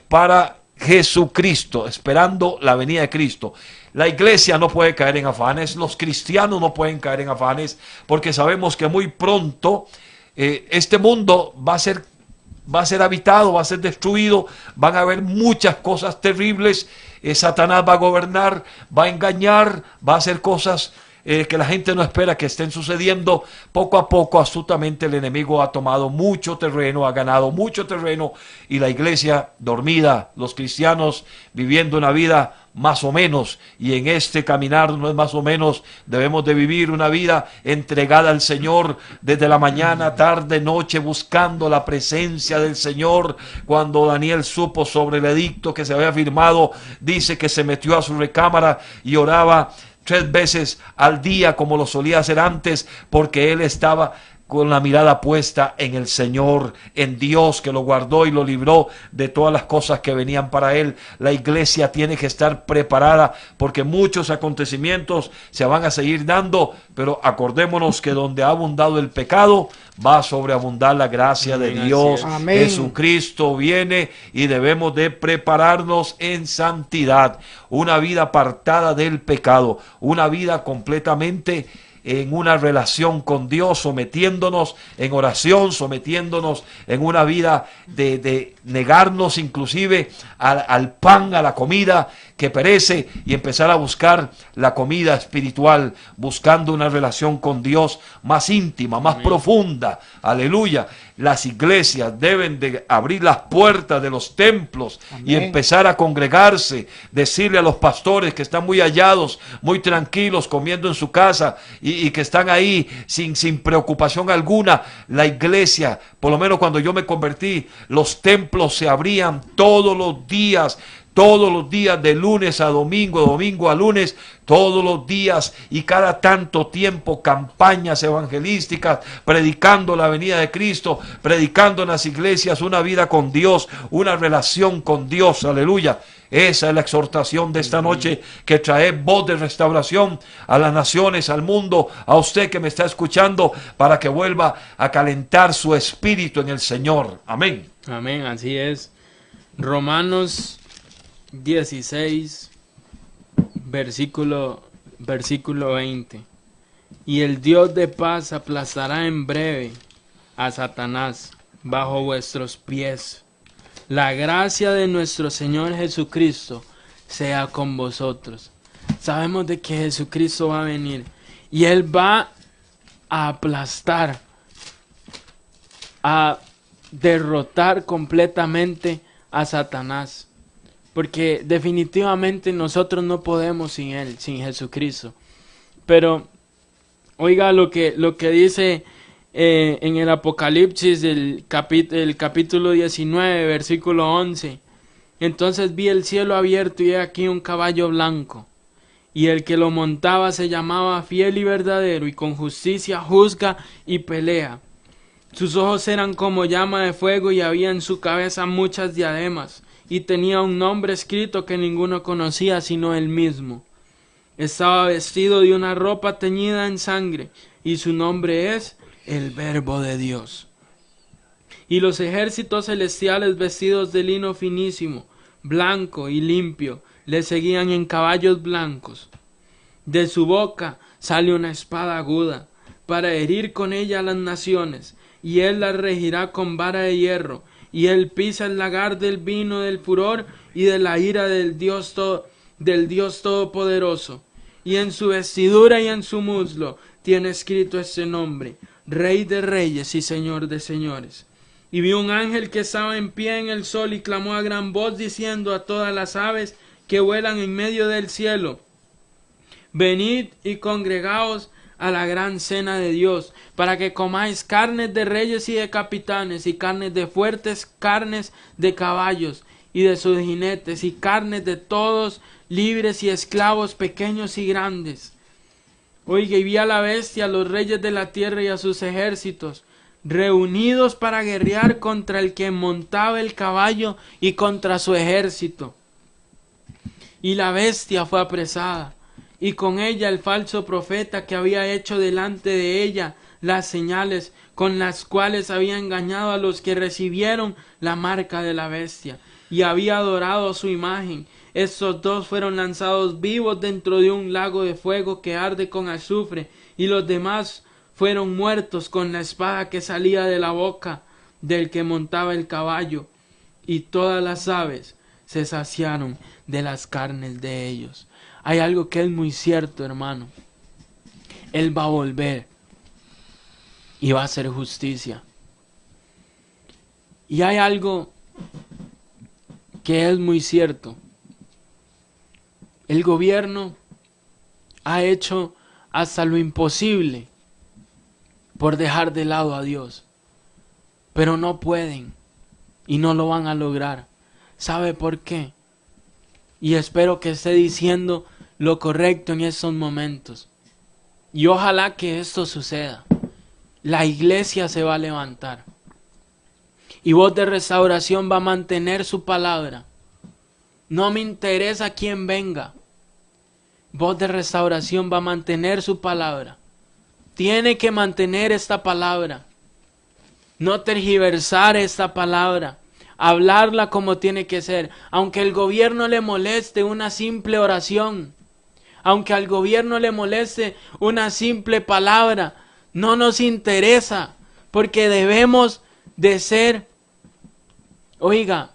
para Jesucristo, esperando la venida de Cristo. La iglesia no puede caer en afanes, los cristianos no pueden caer en afanes, porque sabemos que muy pronto este mundo va a ser habitado, va a ser destruido, van a haber muchas cosas terribles, Satanás va a gobernar, va a engañar, va a hacer cosas que la gente no espera que estén sucediendo. Poco a poco, astutamente, el enemigo ha tomado mucho terreno, ha ganado mucho terreno, y la iglesia dormida, los cristianos viviendo una vida más o menos, y en este caminar no es más o menos, debemos de vivir una vida entregada al Señor desde la mañana, tarde, noche, buscando la presencia del Señor. Cuando Daniel supo sobre el edicto que se había firmado, dice que se metió a su recámara y oraba 3 veces al día como lo solía hacer antes, porque él estaba con la mirada puesta en el Señor, en Dios que lo guardó y lo libró de todas las cosas que venían para él. La iglesia tiene que estar preparada, porque muchos acontecimientos se van a seguir dando, pero acordémonos que donde ha abundado el pecado, va a sobreabundar la gracia de Dios. Amén. Jesucristo viene y debemos de prepararnos en santidad, una vida apartada del pecado, una vida completamente en una relación con Dios, sometiéndonos en oración, sometiéndonos en una vida de negarnos inclusive al pan, a la comida que perece, y empezar a buscar la comida espiritual, buscando una relación con Dios más íntima, más profunda. Aleluya. Las iglesias deben de abrir las puertas de los templos y empezar a congregarse, decirle a los pastores que están muy hallados, muy tranquilos, comiendo en su casa y que están ahí sin preocupación alguna. La iglesia, por lo menos cuando yo me convertí, los templos se abrían todos los días, todos los días, de lunes a domingo, domingo a lunes, todos los días y cada tanto tiempo, campañas evangelísticas, predicando la venida de Cristo, predicando en las iglesias una vida con Dios, una relación con Dios, aleluya. Esa es la exhortación de esta noche, que trae voz de restauración a las naciones, al mundo, a usted que me está escuchando, para que vuelva a calentar su espíritu en el Señor. Amén. Amén, así es. Romanos 16, versículo 20. Y el Dios de paz aplastará en breve a Satanás bajo vuestros pies. La gracia de nuestro Señor Jesucristo sea con vosotros. Sabemos de que Jesucristo va a venir y Él va a aplastar, a derrotar completamente a Satanás. Porque definitivamente nosotros no podemos sin Él, sin Jesucristo. Pero oiga lo que dice en el Apocalipsis, el capítulo 19, versículo 11. Entonces vi el cielo abierto y he aquí un caballo blanco, y el que lo montaba se llamaba Fiel y Verdadero, y con justicia juzga y pelea. Sus ojos eran como llama de fuego, y había en su cabeza muchas diademas, y tenía un nombre escrito que ninguno conocía sino él mismo. Estaba vestido de una ropa teñida en sangre, y su nombre es el Verbo de Dios. Y los ejércitos celestiales, vestidos de lino finísimo, blanco y limpio, le seguían en caballos blancos. De su boca sale una espada aguda, para herir con ella a las naciones, y él las regirá con vara de hierro, y él pisa el lagar del vino del furor y de la ira del Dios Todopoderoso. Y en su vestidura y en su muslo tiene escrito este nombre: Rey de Reyes y Señor de Señores. Y vi un ángel que estaba en pie en el sol y clamó a gran voz diciendo a todas las aves que vuelan en medio del cielo: venid y congregaos a la gran cena de Dios, para que comáis carnes de reyes y de capitanes, y carnes de fuertes, carnes de caballos y de sus jinetes, y carnes de todos, libres y esclavos, pequeños y grandes. Oiga, y vi a la bestia, a los reyes de la tierra y a sus ejércitos, reunidos para guerrear contra el que montaba el caballo y contra su ejército. Y la bestia fue apresada, y con ella el falso profeta que había hecho delante de ella las señales con las cuales había engañado a los que recibieron la marca de la bestia y había adorado su imagen. Estos dos fueron lanzados vivos dentro de un lago de fuego que arde con azufre, y los demás fueron muertos con la espada que salía de la boca del que montaba el caballo, y todas las aves se saciaron de las carnes de ellos. Hay algo que es muy cierto, hermano. Él va a volver y va a hacer justicia. Y hay algo que es muy cierto. El gobierno ha hecho hasta lo imposible por dejar de lado a Dios, pero no pueden y no lo van a lograr. ¿Sabe por qué? Y espero que esté diciendo lo correcto en estos momentos. Y ojalá que esto suceda. La iglesia se va a levantar. Y Voz de Restauración va a mantener su palabra. No me interesa quién venga. Voz de Restauración va a mantener su palabra. Tiene que mantener esta palabra. No tergiversar esta palabra. Hablarla como tiene que ser. Aunque el gobierno le moleste una simple oración, aunque al gobierno le moleste una simple palabra, no nos interesa, porque debemos de ser,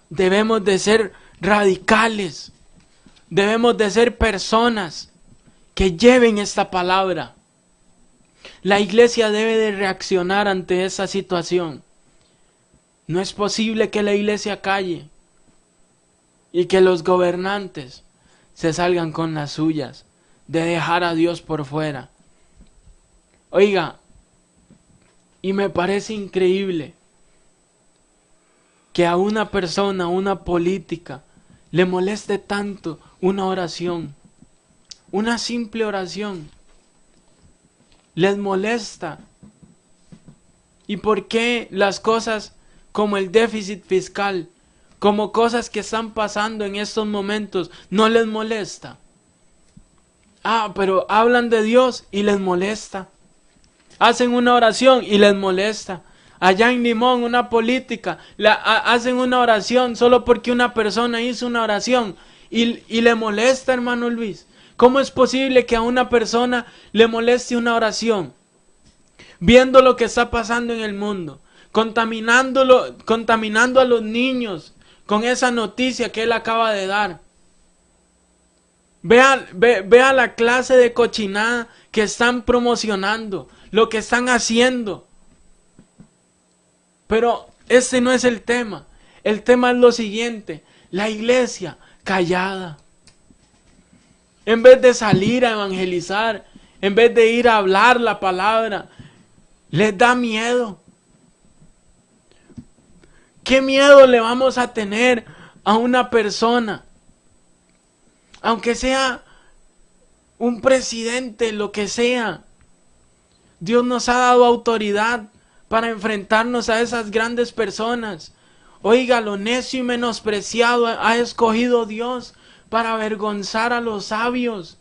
debemos de ser radicales, debemos de ser personas que lleven esta palabra. La iglesia debe de reaccionar ante esa situación. No es posible que la iglesia calle y que los gobernantes se salgan con las suyas de dejar a Dios por fuera. Oiga, y me parece increíble que a una persona, a una política, le moleste tanto una oración, una simple oración. Les molesta. ¿Y por qué las cosas como el déficit fiscal, como cosas que están pasando en estos momentos, no les molesta? Pero hablan de Dios y les molesta. Hacen una oración y les molesta. Allá en Limón, una política, hacen una oración solo porque una persona hizo una oración y le molesta, hermano Luis. ¿Cómo es posible que a una persona le moleste una oración? Viendo lo que está pasando en el mundo, contaminando a los niños con esa noticia que él acaba de dar. Vea la clase de cochinada que están promocionando, lo que están haciendo. Pero ese no es el tema. El tema es lo siguiente: la iglesia callada. En vez de salir a evangelizar, en vez de ir a hablar la palabra, les da miedo. ¿Qué miedo le vamos a tener a una persona? Aunque sea un presidente, lo que sea. Dios nos ha dado autoridad para enfrentarnos a esas grandes personas. Oiga, lo necio y menospreciado ha escogido Dios para avergonzar a los sabios.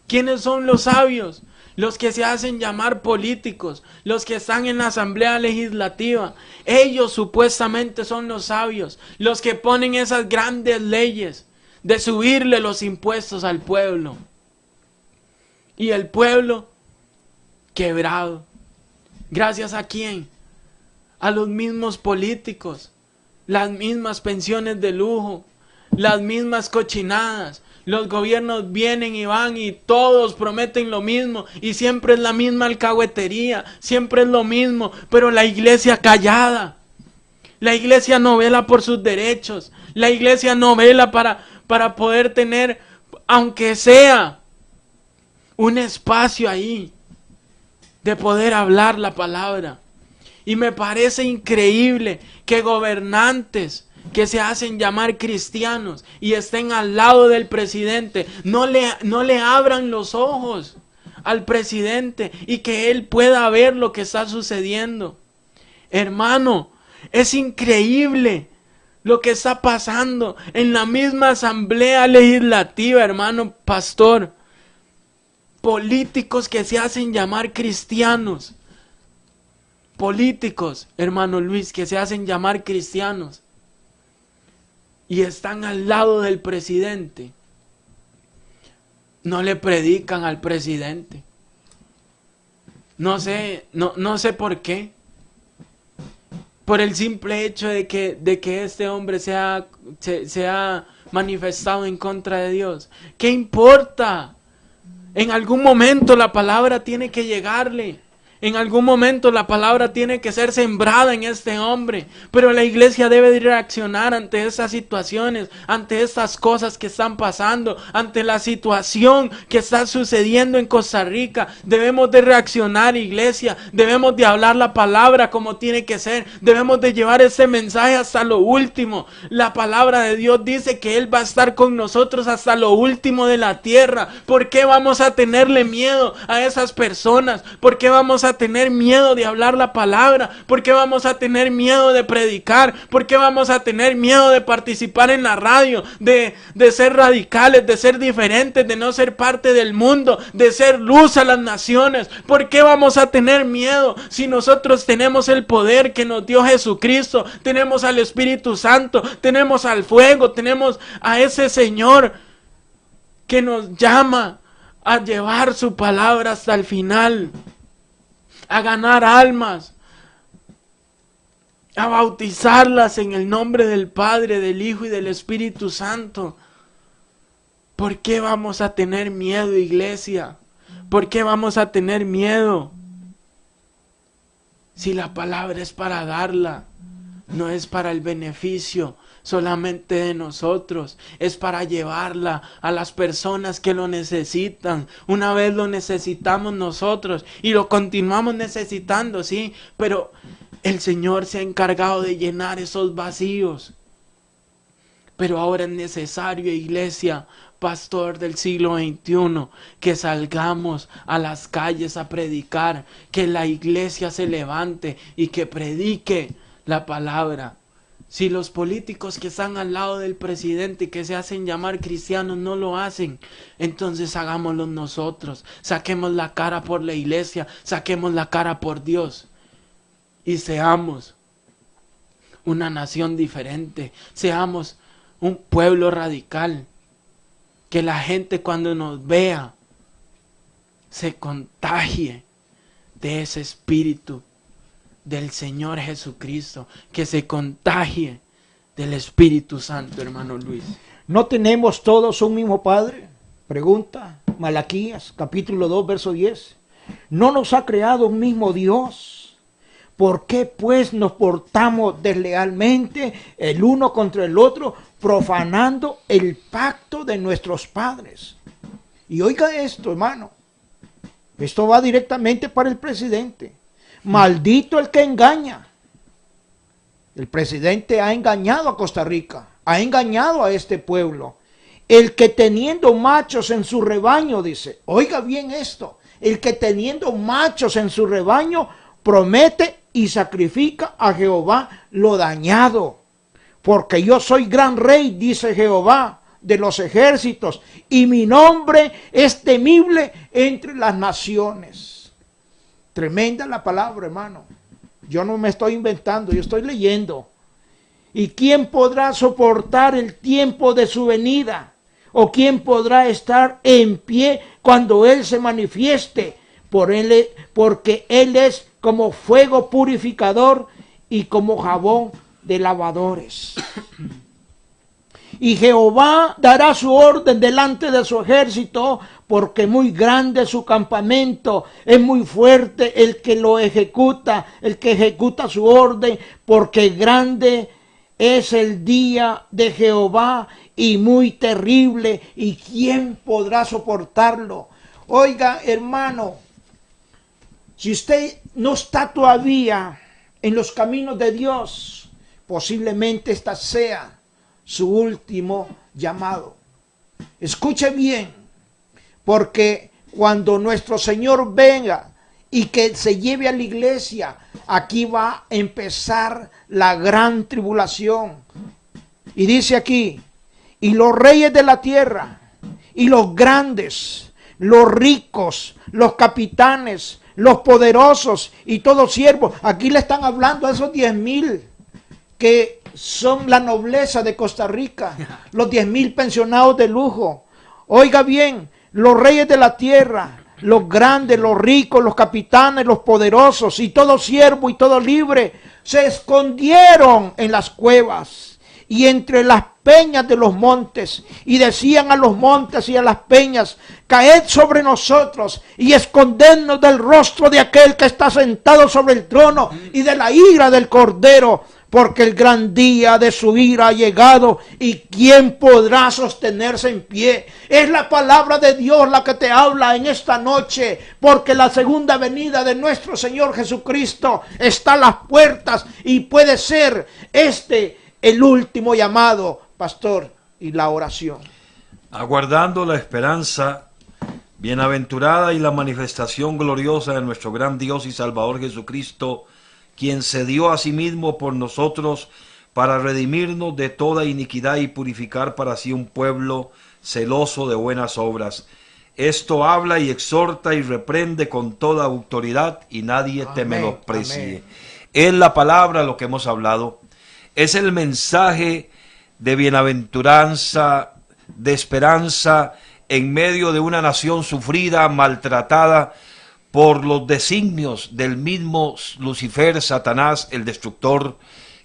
¿Quiénes son los sabios? Los que se hacen llamar políticos, los que están en la asamblea legislativa. Ellos supuestamente son los sabios, los que ponen esas grandes leyes de subirle los impuestos al pueblo. Y el pueblo quebrado. ¿Gracias a quién? A los mismos políticos, las mismas pensiones de lujo, las mismas cochinadas. Los gobiernos vienen y van y todos prometen lo mismo y siempre es la misma alcahuetería, siempre es lo mismo, pero la iglesia callada. La iglesia no vela por sus derechos, la iglesia no vela para poder tener, aunque sea, un espacio ahí de poder hablar la palabra. Y me parece increíble que gobernantes que se hacen llamar cristianos y estén al lado del presidente, no le abran los ojos al presidente y que él pueda ver lo que está sucediendo. Hermano, es increíble lo que está pasando en la misma asamblea legislativa, hermano pastor. Políticos que se hacen llamar cristianos. Políticos, hermano Luis, que se hacen llamar cristianos. Y están al lado del presidente. No le predican al presidente. No sé por qué. Por el simple hecho de que este hombre se ha manifestado en contra de Dios. ¿Qué importa? En algún momento la palabra tiene que llegarle. En algún momento la palabra tiene que ser sembrada en este hombre. Pero la iglesia debe de reaccionar ante estas situaciones, ante estas cosas que están pasando, ante la situación que está sucediendo en Costa Rica. Debemos de reaccionar, iglesia. Debemos de hablar la palabra como tiene que ser. Debemos de llevar ese mensaje hasta lo último. La palabra de Dios dice que Él va a estar con nosotros hasta lo último de la tierra. ¿Por qué vamos a tenerle miedo a esas personas? ¿Por qué vamos a tener miedo de hablar la palabra? ¿Por qué vamos a tener miedo de predicar? ¿Por qué vamos a tener miedo de participar en la radio? De ser radicales, de ser diferentes, de no ser parte del mundo, de ser luz a las naciones. ¿Por qué vamos a tener miedo si nosotros tenemos el poder que nos dio Jesucristo? Tenemos al Espíritu Santo, tenemos al fuego, tenemos a ese Señor que nos llama a llevar su palabra hasta el final, a ganar almas, a bautizarlas en el nombre del Padre, del Hijo y del Espíritu Santo. ¿Por qué vamos a tener miedo, iglesia? ¿Por qué vamos a tener miedo? Si la palabra es para darla, no es para el beneficio solamente de nosotros, es para llevarla a las personas que lo necesitan. Una vez lo necesitamos nosotros y lo continuamos necesitando, sí, pero el Señor se ha encargado de llenar esos vacíos. Pero ahora es necesario, iglesia, pastor del siglo XXI, que salgamos a las calles a predicar, que la iglesia se levante y que predique la palabra. Si los políticos que están al lado del presidente, que se hacen llamar cristianos, no lo hacen, entonces hagámoslo nosotros. Saquemos la cara por la iglesia, saquemos la cara por Dios y seamos una nación diferente, seamos un pueblo radical, que la gente cuando nos vea se contagie de ese espíritu del Señor Jesucristo, que se contagie del Espíritu Santo, hermano Luis. ¿No tenemos todos un mismo Padre? Pregunta Malaquías, capítulo 2, verso 10. ¿No nos ha creado un mismo Dios? ¿Por qué pues nos portamos deslealmente el uno contra el otro, profanando el pacto de nuestros padres? Y oiga esto, hermano. Esto va directamente para el presidente. Maldito el que engaña. El presidente ha engañado a Costa Rica, ha engañado a este pueblo. El que teniendo machos en su rebaño, dice, oiga bien esto, el que teniendo machos en su rebaño promete y sacrifica a Jehová lo dañado. Porque yo soy gran rey, dice Jehová de los ejércitos, y mi nombre es temible entre las naciones. Tremenda la palabra, hermano. Yo no me estoy inventando, yo estoy leyendo. ¿Y quién podrá soportar el tiempo de su venida? ¿O quién podrá estar en pie cuando Él se manifieste? Porque Él es como fuego purificador y como jabón de lavadores. Y Jehová dará su orden delante de su ejército, porque muy grande es su campamento, es muy fuerte el que lo ejecuta, el que ejecuta su orden, porque grande es el día de Jehová y muy terrible, y quién podrá soportarlo. Oiga, hermano, si usted no está todavía en los caminos de Dios, posiblemente esta sea su último llamado. Escuche bien, porque cuando nuestro Señor venga y que se lleve a la iglesia, aquí va a empezar la gran tribulación. Y dice aquí, y los reyes de la tierra, y los grandes, los ricos, los capitanes, los poderosos y todos siervos. Aquí le están hablando a esos 10,000 que son la nobleza de Costa Rica, los 10,000 pensionados de lujo. Oiga bien, los reyes de la tierra, los grandes, los ricos, los capitanes, los poderosos y todo siervo y todo libre se escondieron en las cuevas y entre las peñas de los montes, y decían a los montes y a las peñas: caed sobre nosotros y escondednos del rostro de aquel que está sentado sobre el trono y de la ira del Cordero, porque el gran día de su ira ha llegado, y ¿quién podrá sostenerse en pie? Es la palabra de Dios la que te habla en esta noche, porque la segunda venida de nuestro Señor Jesucristo está a las puertas, y puede ser el último llamado, pastor, y la oración. Aguardando la esperanza bienaventurada y la manifestación gloriosa de nuestro gran Dios y Salvador Jesucristo, quien se dio a sí mismo por nosotros para redimirnos de toda iniquidad y purificar para sí un pueblo celoso de buenas obras. Esto habla y exhorta y reprende con toda autoridad, y nadie te menosprecie. Es la palabra lo que hemos hablado. Es el mensaje de bienaventuranza, de esperanza en medio de una nación sufrida, maltratada por los designios del mismo Lucifer, Satanás, el destructor,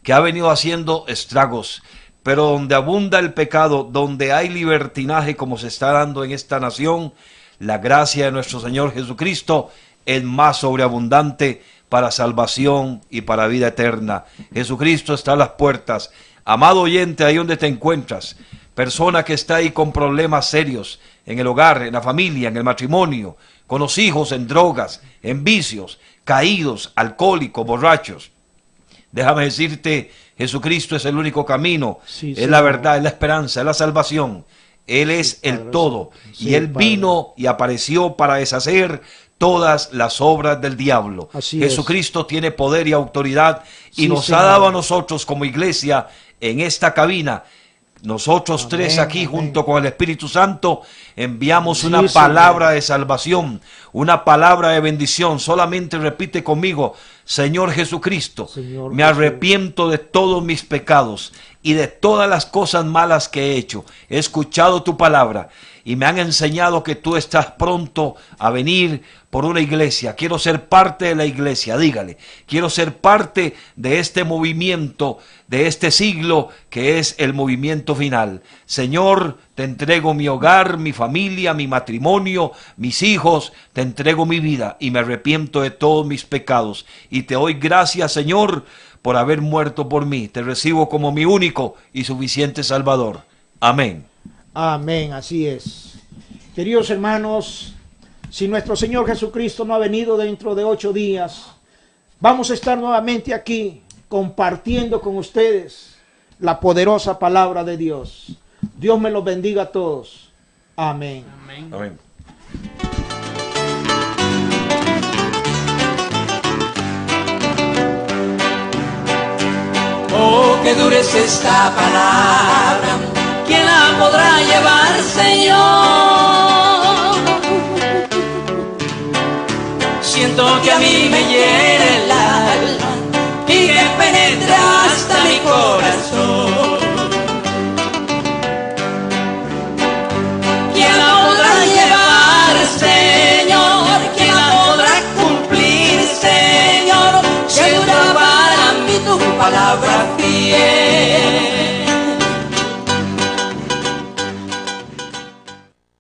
que ha venido haciendo estragos. Pero donde abunda el pecado, donde hay libertinaje como se está dando en esta nación, la gracia de nuestro Señor Jesucristo es más sobreabundante para salvación y para vida eterna. Jesucristo está a las puertas. Amado oyente, ahí donde te encuentras, persona que está ahí con problemas serios en el hogar, en la familia, en el matrimonio, con los hijos en drogas, en vicios, caídos, alcohólicos, borrachos. Déjame decirte, Jesucristo es el único camino, Sí, es la Señor. verdad, es la esperanza, es la salvación. Él es el Padre todo. Santo. Y Sí, Él Padre. vino y apareció para deshacer todas las obras del diablo. Así es. Jesucristo tiene poder y autoridad y Sí, nos Señor. ha dado a nosotros como iglesia en esta cabina. Nosotros Amén, tres aquí amén. junto con el Espíritu Santo enviamos Sí, una Señor. palabra de salvación, una palabra de bendición. Solamente repite conmigo, Señor Jesucristo, Señor me Jesús. arrepiento de todos mis pecados y de todas las cosas malas que he hecho. He escuchado tu palabra y me han enseñado que tú estás pronto a venir por una iglesia. Quiero ser parte de la iglesia, dígale. Quiero ser parte de este movimiento, de este siglo que es el movimiento final. Señor, te entrego mi hogar, mi familia, mi matrimonio, mis hijos, te entrego mi vida y me arrepiento de todos mis pecados. Y te doy gracias, Señor, por haber muerto por mí. Te recibo como mi único y suficiente Salvador. Amén. Amén, así es. Queridos hermanos, si nuestro Señor Jesucristo no ha venido dentro de 8 días, vamos a estar nuevamente aquí compartiendo con ustedes la poderosa palabra de Dios. Dios me los bendiga a todos. Amén. Amén. Amén. Oh, que dura es esta palabra, ¿quién la podrá llevar, Señor? Siento que a mí me hiere el alma y que penetra hasta mi corazón. ¿Quién la podrá llevar, Señor? ¿Quién la podrá cumplir, Señor? Que dura para mí tu palabra fiel.